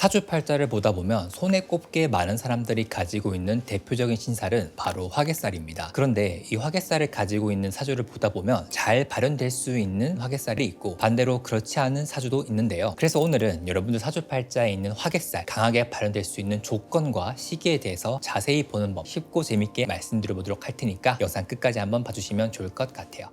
사주팔자를 보다 보면 손에 꼽게 많은 사람들이 가지고 있는 대표적인 신살은 바로 화개살입니다. 그런데 이 화개살을 가지고 있는 사주를 보다 보면 잘 발현될 수 있는 화개살이 있고 반대로 그렇지 않은 사주도 있는데요. 그래서 오늘은 여러분들 사주팔자에 있는 화개살 강하게 발현될 수 있는 조건과 시기에 대해서 자세히 보는 법 쉽고 재밌게 말씀드려보도록 할 테니까 영상 끝까지 한번 봐주시면 좋을 것 같아요.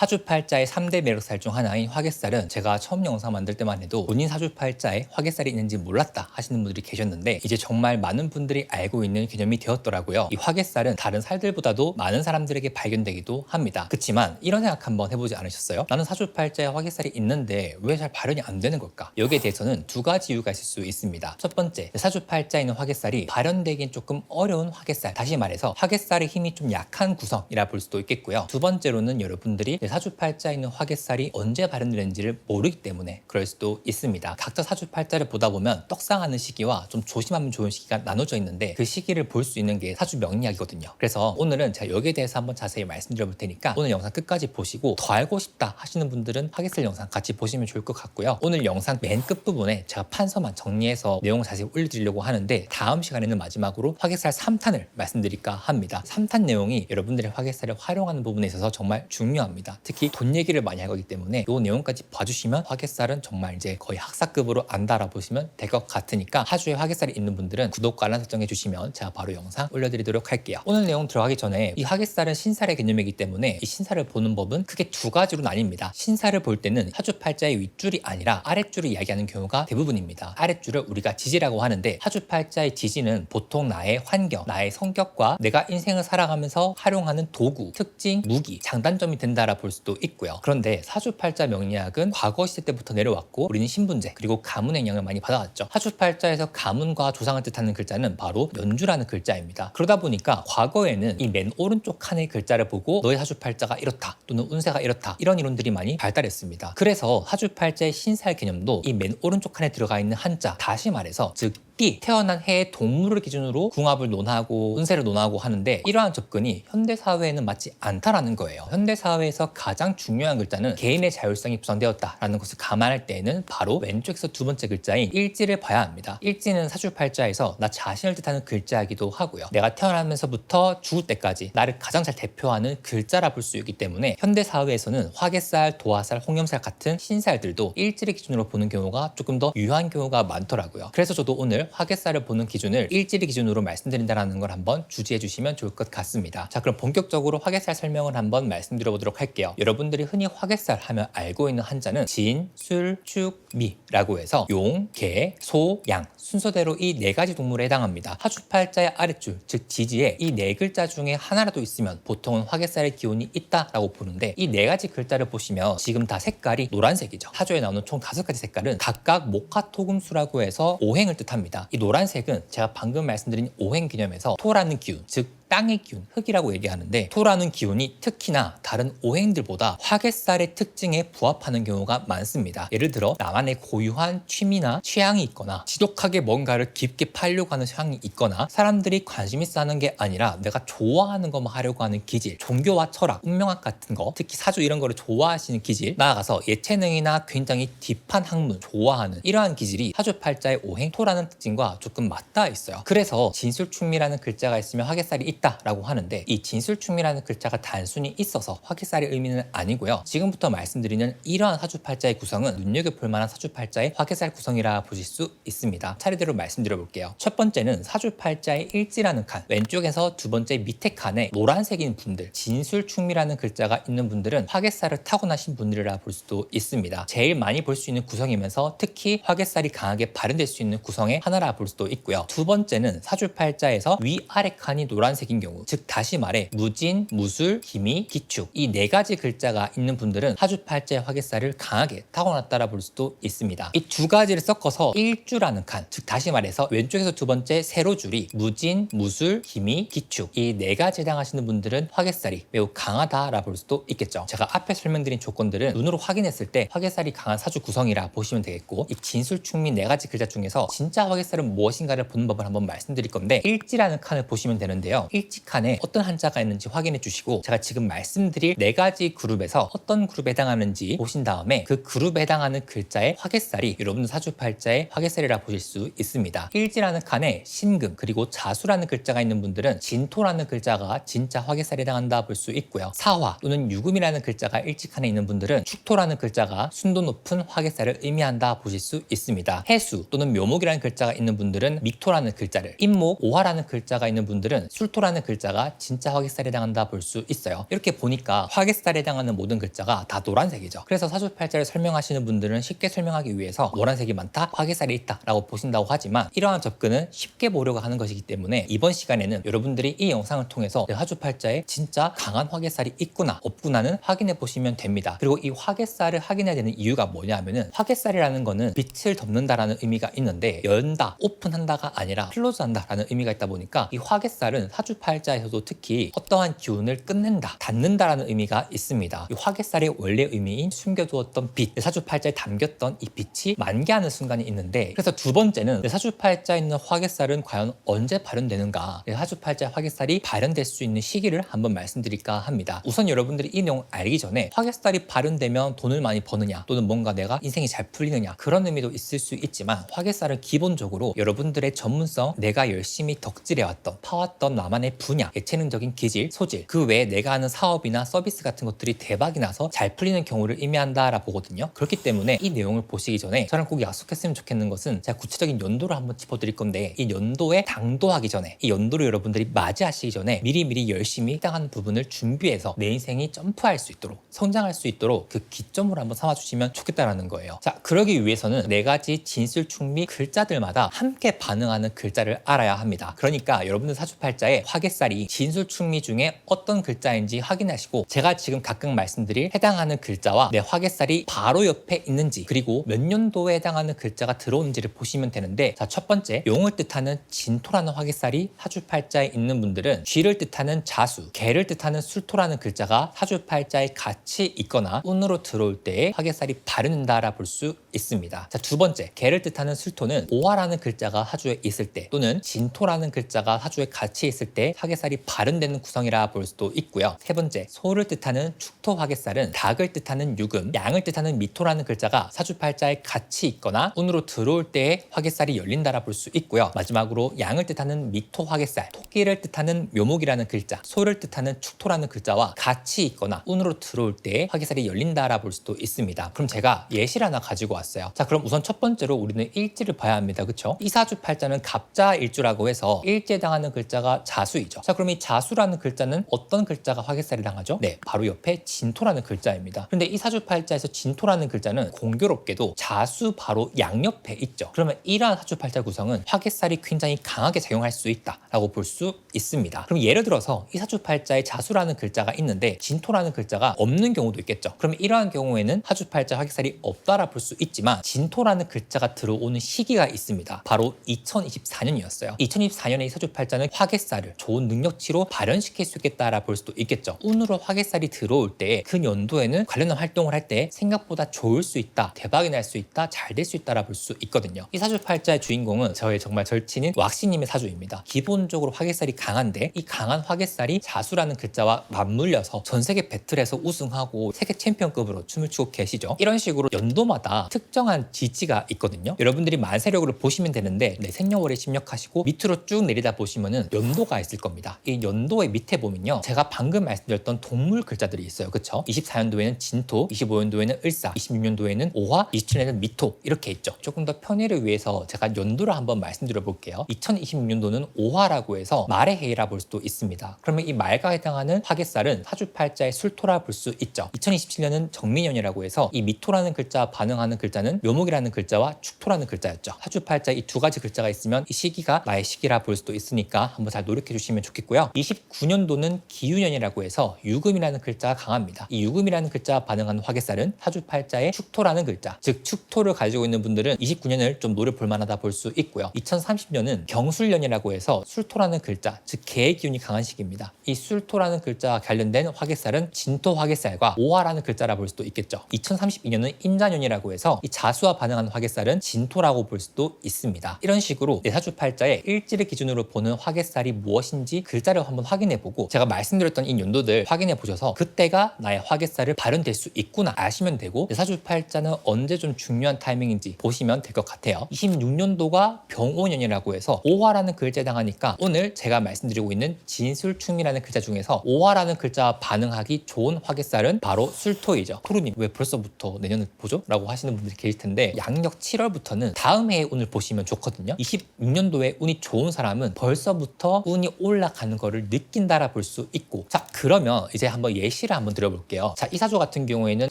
사주팔자의 3대 매력살 중 하나인 화개살은 제가 처음 영상 만들 때만 해도 본인 사주팔자에 화개살이 있는지 몰랐다 하시는 분들이 계셨는데 이제 정말 많은 분들이 알고 있는 개념이 되었더라고요. 이 화개살은 다른 살들보다도 많은 사람들에게 발견되기도 합니다. 그렇지만 이런 생각 한번 해보지 않으셨어요? 나는 사주팔자에 화개살이 있는데 왜 잘 발현이 안 되는 걸까? 여기에 대해서는 두 가지 이유가 있을 수 있습니다. 첫 번째, 사주팔자에 있는 화개살이 발현되긴 조금 어려운 화개살, 다시 말해서 화개살의 힘이 좀 약한 구성이라 볼 수도 있겠고요. 두 번째로는 여러분들이 사주팔자에 있는 화개살이 언제 발현되는지를 모르기 때문에 그럴 수도 있습니다. 각자 사주팔자를 보다 보면 떡상하는 시기와 좀 조심하면 좋은 시기가 나눠져 있는데 그 시기를 볼 수 있는 게 사주 명리학이거든요. 그래서 오늘은 제가 여기에 대해서 한번 자세히 말씀드려 볼 테니까 오늘 영상 끝까지 보시고 더 알고 싶다 하시는 분들은 화개살 영상 같이 보시면 좋을 것 같고요. 오늘 영상 맨 끝부분에 제가 판서만 정리해서 내용을 자세히 올려드리려고 하는데 다음 시간에는 마지막으로 화개살 3탄을 말씀드릴까 합니다. 3탄 내용이 여러분들의 화개살을 활용하는 부분에 있어서 정말 중요합니다. 특히 돈 얘기를 많이 할 거기 때문에 이 내용까지 봐주시면 화개살은 정말 이제 거의 학사급으로 안다 보시면 될 것 같으니까 하주에 화개살이 있는 분들은 구독과 알람 설정해 주시면 제가 바로 영상 올려드리도록 할게요. 오늘 내용 들어가기 전에 이 화개살은 신살의 개념이기 때문에 이 신살을 보는 법은 크게 두 가지로 나뉩니다. 신살을 볼 때는 사주팔자의 윗줄이 아니라 아랫줄을 이야기하는 경우가 대부분입니다. 아랫줄을 우리가 지지라고 하는데 사주팔자의 지지는 보통 나의 환경, 나의 성격과 내가 인생을 살아가면서 활용하는 도구, 특징, 무기, 장단점이 된다라 볼 수도 있고요. 그런데 사주팔자 명리학은 과거 시대 때부터 내려왔고 우리는 신분제 그리고 가문의 영향을 많이 받아왔죠. 사주팔자에서 가문과 조상을 뜻하는 글자는 바로 연주라는 글자입니다. 그러다 보니까 과거에는 이 맨 오른쪽 칸의 글자를 보고 너의 사주팔자가 이렇다 또는 운세가 이렇다 이런 이론들이 많이 발달했습니다. 그래서 사주팔자의 신살 개념도 이 맨 오른쪽 칸에 들어가 있는 한자, 다시 말해서 즉 태어난 해의 동물을 기준으로 궁합을 논하고 운세를 논하고 하는데 이러한 접근이 현대사회에는 맞지 않다라는 거예요. 현대사회에서 가장 중요한 글자는 개인의 자율성이 부상되었다라는 것을 감안할 때에는 바로 왼쪽에서 두 번째 글자인 일지를 봐야 합니다. 일지는 사주팔자에서 나 자신을 뜻하는 글자이기도 하고요. 내가 태어나면서부터 죽을 때까지 나를 가장 잘 대표하는 글자라 볼 수 있기 때문에 현대사회에서는 화개살, 도화살, 홍염살 같은 신살들도 일지를 기준으로 보는 경우가 조금 더 유효한 경우가 많더라고요. 그래서 저도 오늘 화개살을 보는 기준을 일지리 기준으로 말씀드린다는 걸 한번 주지해 주시면 좋을 것 같습니다. 자, 그럼 본격적으로 화개살 설명을 한번 말씀드려 보도록 할게요. 여러분들이 흔히 화개살 하면 알고 있는 한자는 진, 술, 축, 미라고 해서 용, 개, 소, 양 순서대로 이 네 가지 동물에 해당합니다. 사주팔자의 아랫줄, 즉 지지에 이 네 글자 중에 하나라도 있으면 보통은 화개살의 기운이 있다라고 보는데 이 네 가지 글자를 보시면 지금 다 색깔이 노란색이죠. 사주에 나오는 총 5가지 색깔은 각각 목화토금수라고 해서 오행을 뜻합니다. 이 노란색은 제가 방금 말씀드린 오행 개념에서 토라는 기운, 즉 땅의 기운, 흙이라고 얘기하는데 토라는 기운이 특히나 다른 오행들보다 화개살의 특징에 부합하는 경우가 많습니다. 예를 들어 나만의 고유한 취미나 취향이 있거나 지독하게 뭔가를 깊게 팔려고 하는 성향이 있거나 사람들이 관심 있어 하는 게 아니라 내가 좋아하는 것만 하려고 하는 기질, 종교와 철학, 운명학 같은 거, 특히 사주 이런 거를 좋아하시는 기질, 나아가서 예체능이나 굉장히 딥한 학문 좋아하는 이러한 기질이 사주팔자의 오행 토라는 특징과 조금 맞닿아 있어요. 그래서 진술충미라는 글자가 있으면 화개살이 있다라고 하는데 이 진술충미라는 글자가 단순히 있어서 화개살의 의미는 아니고요. 지금부터 말씀드리는 이러한 사주팔자의 구성은 눈여겨볼 만한 사주팔자의 화개살 구성이라 보실 수 있습니다. 차례대로 말씀드려 볼게요. 첫 번째는 사주팔자의 일지라는 칸, 왼쪽에서 두 번째 밑에 칸에 노란색인 분들, 진술충미라는 글자가 있는 분들은 화개살을 타고나신 분들이라 볼 수도 있습니다. 제일 많이 볼 수 있는 구성이면서 특히 화개살이 강하게 발현될 수 있는 구성의 하나라 볼 수도 있고요. 두 번째는 사주팔자에서 위아래 칸이 노란색인 경우, 즉 다시 말해 무진, 무술, 기미, 기축 이 네 가지 글자가 있는 분들은 사주팔자의 화개살을 강하게 타고났다라 볼 수도 있습니다. 이 두 가지를 섞어서 일주라는 칸, 즉 다시 말해서 왼쪽에서 두 번째 세로줄이 무진, 무술, 기미, 기축 이 네 가지 해당하시는 분들은 화개살이 매우 강하다라 볼 수도 있겠죠. 제가 앞에 설명드린 조건들은 눈으로 확인했을 때 화개살이 강한 사주 구성이라 보시면 되겠고 이 진술충미 네 가지 글자 중에서 진짜 화개살은 무엇인가를 보는 법을 한번 말씀드릴 건데 일지라는 칸을 보시면 되는데요. 일지칸에 어떤 한자가 있는지 확인해 주시고 제가 지금 말씀드릴 4가지 그룹에서 어떤 그룹에 해당하는지 보신 다음에 그 그룹에 해당하는 글자의 화개살이 여러분 사주팔자의 화개살이라 보실 수 있습니다. 일지라는 칸에 신금 그리고 자수라는 글자가 있는 분들은 진토라는 글자가 진짜 화개살에 해당한다 볼 수 있고요. 사화 또는 유금이라는 글자가 일지칸에 있는 분들은 축토라는 글자가 순도 높은 화개살을 의미한다 보실 수 있습니다. 해수 또는 묘목이라는 글자가 있는 분들은 mik토라는 글자를, 임목, 오화라는 글자가 있는 분들은 술토라는 글자가 진짜 화개살에 해당한다 볼 수 있어요. 이렇게 보니까 화개살에 해당하는 모든 글자가 다 노란색이죠. 그래서 사주팔자를 설명하시는 분들은 쉽게 설명하기 위해서 노란색이 많다, 화개살이 있다 라고 보신다고 하지만 이러한 접근은 쉽게 보려고 하는 것이기 때문에 이번 시간에는 여러분들이 이 영상을 통해서 내 사주팔자에 진짜 강한 화개살이 있구나 없구나는 확인해 보시면 됩니다. 그리고 이 화개살을 확인해야 되는 이유가 뭐냐면은 화개살이라는 거는 빛을 덮는다라는 의미가 있는데 연다, 오픈한다가 아니라 클로즈한다라는 의미가 있다 보니까 이 화개살은 사주팔자에서도 특히 어떠한 기운을 끝낸다, 닫는다라는 의미가 있습니다. 이 화개살의 원래 의미인 숨겨두었던 빛, 내 사주팔자에 담겼던 이 빛이 만개하는 순간이 있는데 그래서 두 번째는 내 사주팔자에 있는 화개살은 과연 언제 발현되는가, 내 사주팔자의 화개살이 발현될 수 있는 시기를 한번 말씀드릴까 합니다. 우선 여러분들이 이 내용을 알기 전에 화개살이 발현되면 돈을 많이 버느냐 또는 뭔가 내가 인생이 잘 풀리느냐 그런 의미도 있을 수 있지만 화개살은 기본적으로 여러분들의 전문성, 내가 열심히 덕질해왔던 파왔던 나만의 분야, 예체능적인 기질, 소질 그 외에 내가 하는 사업이나 서비스 같은 것들이 대박이 나서 잘 풀리는 경우를 의미한다라 보거든요. 그렇기 때문에 이 내용을 보시기 전에 저랑 꼭 약속했으면 좋겠는 것은 제가 구체적인 연도를 한번 짚어드릴 건데 이 연도에 당도하기 전에, 이 연도를 여러분들이 맞이하시기 전에 미리미리 열심히 해당하는 부분을 준비해서 내 인생이 점프할 수 있도록, 성장할 수 있도록 그 기점으로 한번 삼아주시면 좋겠다라는 거예요. 자, 그러기 위해서는 4가지 진술충미 글자들마다 함께 반응하는 글자를 알아야 합니다. 그러니까 여러분들 사주팔자에 화개살이 진술충미 중에 어떤 글자인지 확인하시고 제가 지금 각각 말씀드릴 해당하는 글자와 내 화개살이 바로 옆에 있는지 그리고 몇 년도에 해당하는 글자가 들어오는지를 보시면 되는데, 자, 첫 번째 용을 뜻하는 진토라는 화개살이 사주팔자에 있는 분들은 쥐를 뜻하는 자수, 개를 뜻하는 술토라는 글자가 사주팔자에 같이 있거나 운으로 들어올 때에 화개살이 발현된다라 볼 수 있습니다. 자, 두 번째 개를 뜻하는 술토는 오화라는 글자가 사주에 있을 때 또는 진토라는 글자가 사주에 같이 있을 때 화개살이 발현되는 구성이라 볼 수도 있고요. 세 번째 소를 뜻하는 축토 화개살은 닭을 뜻하는 유금, 양을 뜻하는 미토라는 글자가 사주팔자에 같이 있거나 운으로 들어올 때에 화개살이 열린다라 볼 수 있고요. 마지막으로 양을 뜻하는 미토 화개살, 토끼를 뜻하는 묘목이라는 글자, 소를 뜻하는 축토라는 글자와 같이 있거나 운으로 들어올 때에 화개살이 열린다라 볼 수도 있습니다. 그럼 제가 예시를 하나 가지고 왔어요. 자, 그럼 우선 첫 번째로 우리는 일지를 봐야 합니다. 그쵸? 이 사주팔자는 갑자일주라고 해서 일지에 해당하는 글자가 자수이죠. 자, 그럼 이 자수라는 글자는 어떤 글자가 화개살이 당하죠? 네, 바로 옆에 진토라는 글자입니다. 근데 이 사주팔자에서 진토라는 글자는 공교롭게도 자수 바로 양옆에 있죠. 그러면 이러한 사주팔자 구성은 화개살이 굉장히 강하게 작용할 수 있다라고 볼 수 있습니다. 그럼 예를 들어서 이 사주팔자에 자수라는 글자가 있는데 진토라는 글자가 없는 경우도 있겠죠. 그러면 이러한 경우에는 사주팔자 화개살이 없다라 볼 수 있지만 진토라는 글자가 들어오는 시기가 있습니다. 바로 2024년이었어요. 2024년에 이 사주팔자는 화개살을 좋은 능력치로 발현시킬 수 있겠다라 볼 수도 있겠죠. 운으로 화개살이 들어올 때 그 연도에는 관련한 활동을 할 때 생각보다 좋을 수 있다, 대박이 날 수 있다, 잘 될 수 있다라 볼 수 있거든요. 이 사주팔자의 주인공은 저의 정말 절친인 왁시님의 사주입니다. 기본적으로 화개살이 강한데 이 강한 화개살이 자수라는 글자와 맞물려서 전세계 배틀에서 우승하고 세계 챔피언급으로 춤을 추고 계시죠. 이런 식으로 연도마다 특정한 지지가 있거든요. 여러분들이 만세력으로 보시면 되는데 내 생년월일 입력하시고 밑으로 쭉 내리다 보시면은 연도가 있을 겁니다. 이 연도의 밑에 보면요, 제가 방금 말씀드렸던 동물 글자들이 있어요. 그쵸? 24년도에는 진토, 25년도에는 을사, 26년도에는 오화, 27년에는 미토 이렇게 있죠. 조금 더 편의를 위해서 제가 연도를 한번 말씀드려 볼게요. 2026년도는 오화라고 해서 말의 해이라 볼 수도 있습니다. 그러면 이 말과 해당하는 화개살은 사주팔자의 술토라 볼 수 있죠. 2027년은 정민년이라고 해서 이 미토라는 글자 반응하는 글자는 묘목이라는 글자와 축토라는 글자였죠. 사주팔자 이 두 가지 글자가 있으면 이 시기가 나의 시기라 볼 수도 있으니까 한번 잘 노력해 주시면 좋겠고요. 29년도는 기유년이라고 해서 유금이라는 글자가 강합니다. 이 유금이라는 글자 반응하는 화개살은 사주팔자의 축토라는 글자, 즉 축토를 가지고 있는 분들은 29년을 좀 노려볼 만하다 볼 수 있고요. 2030년은 경술년이라고 해서 술토라는 글자, 즉 개의 기운이 강한 시기입니다. 이 술토라는 글자와 관련된 화개살은 진토 화개살과 오화라는 글자라 볼 수도 있겠죠. 2032년은 인자년이라고 해서 이 자수와 반응하는 화개살은 진토라고 볼 수도 있습니다. 이런 식으로 내 사주팔자의 일지를 기준으로 보는 화개살이 무엇 무엇인지 글자를 한번 확인해보고 제가 말씀드렸던 이 연도들 확인해보셔서 그때가 나의 화개살을 발현될 수 있구나 아시면 되고 내 사주팔자는 언제 좀 중요한 타이밍인지 보시면 될 것 같아요. 26년도가 병오년이라고 해서 오화라는 글자에 해당하니까 오늘 제가 말씀드리고 있는 진술충이라는 글자 중에서 오화라는 글자와 반응하기 좋은 화개살은 바로 술토이죠. 토르님 왜 벌써부터 내년을 보죠? 라고 하시는 분들이 계실 텐데 양력 7월부터는 다음 해에 운을 보시면 좋거든요. 26년도에 운이 좋은 사람은 벌써부터 운이 올라가는 거를 느낀다라 볼 수 있고, 자 그러면 이제 한번 예시를 한번 드려볼게요. 자, 이 사주 같은 경우에는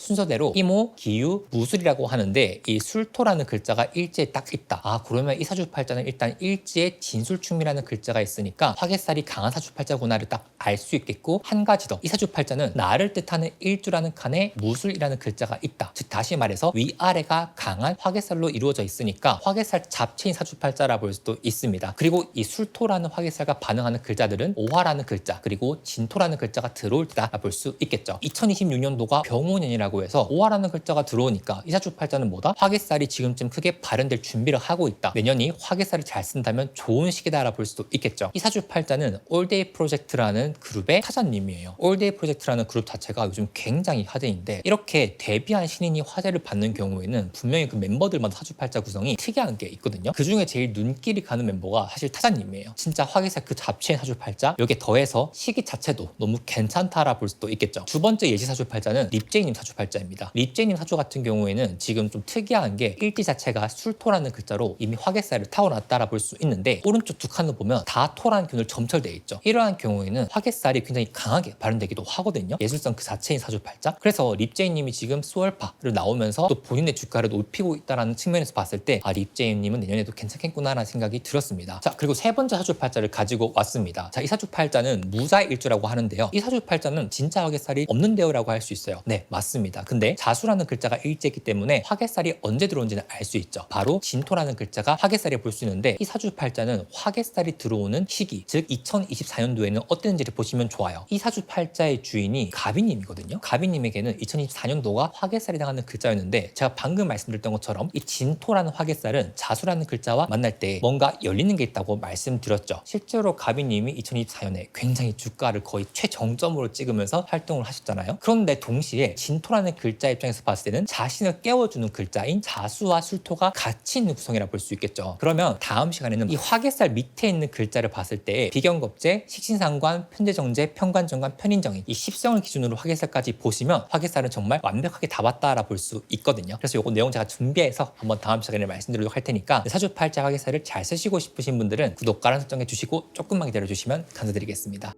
순서대로 이모, 기유, 무술이라고 하는데 이 술토라는 글자가 일지에 딱 있다. 아 그러면 이 사주팔자는 일단 일지에 진술충이라는 글자가 있으니까 화개살이 강한 사주팔자구나를 딱 알 수 있겠고, 한 가지 더 이 사주팔자는 나를 뜻하는 일주라는 칸에 무술이라는 글자가 있다. 즉 다시 말해서 위아래가 강한 화개살로 이루어져 있으니까 화개살 잡채인 사주팔자라 볼 수도 있습니다. 그리고 이 술토라는 화개살과 반응하는 글자들은 오화라는 글자 그리고 진토라는 글자가 들어올 때다 볼 수 있겠죠. 2026년도가 병오년이라고 해서 오화라는 글자가 들어오니까 이 사주팔자는 뭐다? 화개살이 지금쯤 크게 발현될 준비를 하고 있다. 내년이 화개살을 잘 쓴다면 좋은 시기다라 볼 수도 있겠죠. 이 사주팔자는 올데이 프로젝트라는 그룹의 타자님이에요. 올데이 프로젝트라는 그룹 자체가 요즘 굉장히 화제인데 이렇게 데뷔한 신인이 화제를 받는 경우에는 분명히 그 멤버들마다 사주팔자 구성이 특이한 게 있거든요. 그 중에 제일 눈길이 가는 멤버가 사실 타자님이에요. 진짜 화개살 그 잡채인 사주팔자, 여기에 더해서 시기 자체도 너무 괜찮다라 볼 수도 있겠죠. 두 번째 예시 사주팔자는 립제이님 사주팔자입니다. 립제이님 사주 같은 경우에는 지금 좀 특이한 게 일지 자체가 술토라는 글자로 이미 화개살을 타고났다라 볼 수 있는데 오른쪽 두 칸을 보면 다 토라는 균을 점철되어 있죠. 이러한 경우에는 화개살이 굉장히 강하게 발현되기도 하거든요. 예술성 그 자체인 사주팔자. 그래서 립제이님이 지금 수월파를 나오면서 또 본인의 주가를 높이고 있다는 측면에서 봤을 때 아 립제이님은 내년에도 괜찮겠구나라는 생각이 들었습니다. 자 그리고 세 번째 사주팔자를 가지고 왔습니다. 자 이 사주팔자는 무자일주라고 하는데요. 이 사주팔자는 진짜 화개살이 없는데요라고 할 수 있어요. 네 맞습니다. 근데 자수라는 글자가 일제이기 때문에 화개살이 언제 들어온지는 알 수 있죠. 바로 진토라는 글자가 화개살이 볼 수 있는데 이 사주팔자는 화개살이 들어오는 시기 즉 2024년도에는 어땠는지를 보시면 좋아요. 이 사주팔자의 주인이 가비님이거든요. 가비님에게는 2024년도가 화개살이 당하는 글자였는데 제가 방금 말씀드렸던 것처럼 이 진토라는 화개살은 자수라는 글자와 만날 때 뭔가 열리는 게 있다고 말씀드렸죠. 실제로 가비님이 2024년에 굉장히 주가를 거의 최정점으로 찍으면서 활동을 하셨잖아요. 그런데 동시에 진토라는 글자 입장에서 봤을 때는 자신을 깨워주는 글자인 자수와 술토가 같이 있는 구성이라 볼 수 있겠죠. 그러면 다음 시간에는 이 화개살 밑에 있는 글자를 봤을 때 비견겁재, 식신상관, 편재정제, 편관정관, 편인정인 이 10성을 기준으로 화개살까지 보시면 화개살은 정말 완벽하게 다 봤다라 볼 수 있거든요. 그래서 이거 내용 제가 준비해서 한번 다음 시간에 말씀드리도록 할 테니까 사주팔자 화개살을 잘 쓰시고 싶으신 분들은 구독과 알람 설정해 주시고 조금만 기다려 주시면 감사드리겠습니다.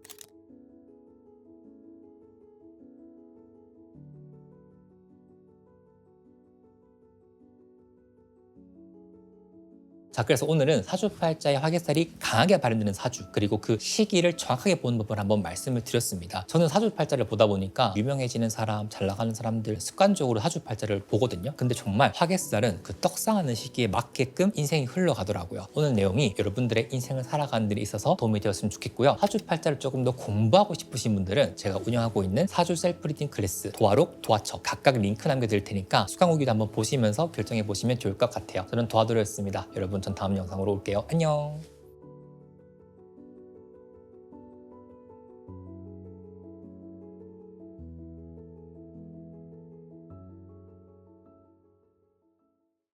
자 그래서 오늘은 사주팔자의 화개살이 강하게 발현되는 사주 그리고 그 시기를 정확하게 보는 법을 한번 말씀을 드렸습니다. 저는 사주팔자를 보다 보니까 유명해지는 사람, 잘 나가는 사람들 습관적으로 사주팔자를 보거든요. 근데 정말 화개살은 그 떡상하는 시기에 맞게끔 인생이 흘러가더라고요. 오늘 내용이 여러분들의 인생을 살아가는 데 있어서 도움이 되었으면 좋겠고요. 사주팔자를 조금 더 공부하고 싶으신 분들은 제가 운영하고 있는 사주 셀프 리딩 클래스 도화록, 도화처 각각 링크 남겨드릴 테니까 수강 후기도 한번 보시면서 결정해 보시면 좋을 것 같아요. 저는 도화도르였습니다. 여러분 전 다음 영상으로 올게요. 안녕.